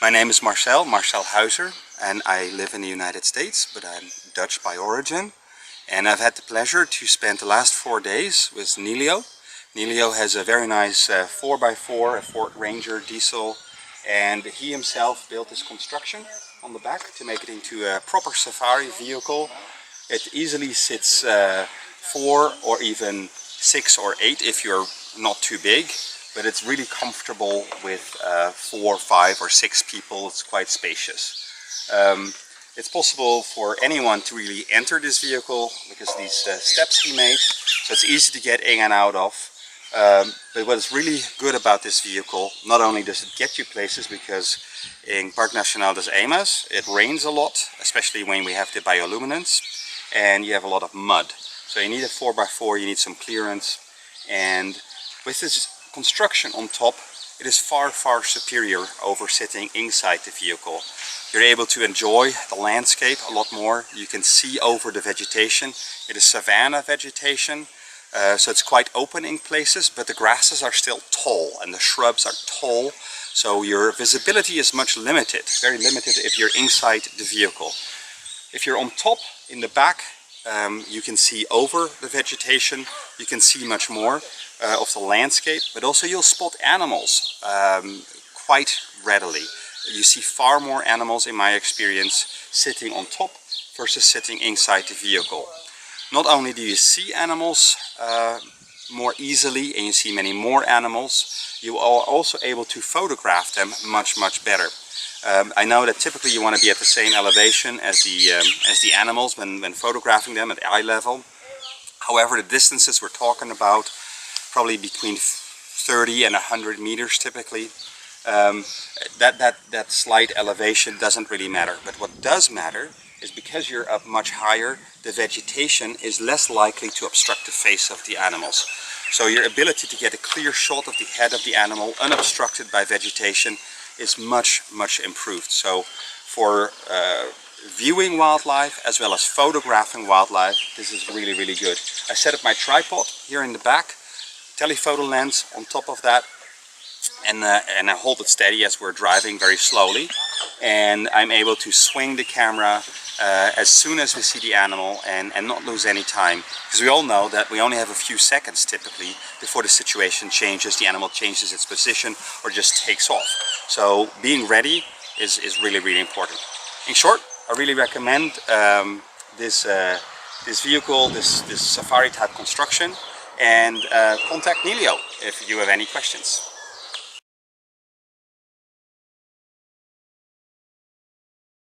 My name is Marcel Huijser, and I live in the United States, but I'm Dutch by origin. And I've had the pleasure to spend the last 4 days with Nelio. Nelio has a very nice 4x4, a Ford Ranger diesel, and he himself built this construction on the back to make it into a proper safari vehicle. It easily sits 4 or even 6 or 8 if you're not too big. But it's really comfortable with 4, 5 or 6 people. It's quite spacious. It's possible for anyone to really enter this vehicle because these steps he made, so it's easy to get in and out of. But what is really good about this vehicle, not only does it get you places, because in Parque Nacional das Emas it rains a lot, especially when we have the bioluminescence, and you have a lot of mud. So you need a 4x4, you need some clearance, and with this construction on top, it is far superior over sitting inside the vehicle. You're able to enjoy the landscape a lot more. You can see over the vegetation. It is savanna vegetation, so it's quite open in places, but the grasses are still tall and the shrubs are tall, so your visibility is much limited, very limited if you're inside the vehicle. If you're on top in the back, you can see over the vegetation, you can see much more of the landscape, but also you'll spot animals quite readily. You see far more animals, in my experience, sitting on top versus sitting inside the vehicle. Not only do you see animals more easily, and you see many more animals, you are also able to photograph them much better. I know that typically you want to be at the same elevation as the animals when photographing them at eye level. However, the distances we're talking about, probably between 30 and 100 meters typically, that slight elevation doesn't really matter. But what does matter is because you're up much higher, the vegetation is less likely to obstruct the face of the animals. So your ability to get a clear shot of the head of the animal unobstructed by vegetation is much improved. So for viewing wildlife as well as photographing wildlife, this is really good. I set up my tripod here in the back, telephoto lens on top of that, and I hold it steady as we're driving very slowly, and I'm able to swing the camera as soon as we see the animal and not lose any time, because we all know that we only have a few seconds typically before the situation changes, the animal changes its position or just takes off. So being ready is really important. In short, I really recommend this vehicle, this safari type construction, and contact Nelio if you have any questions.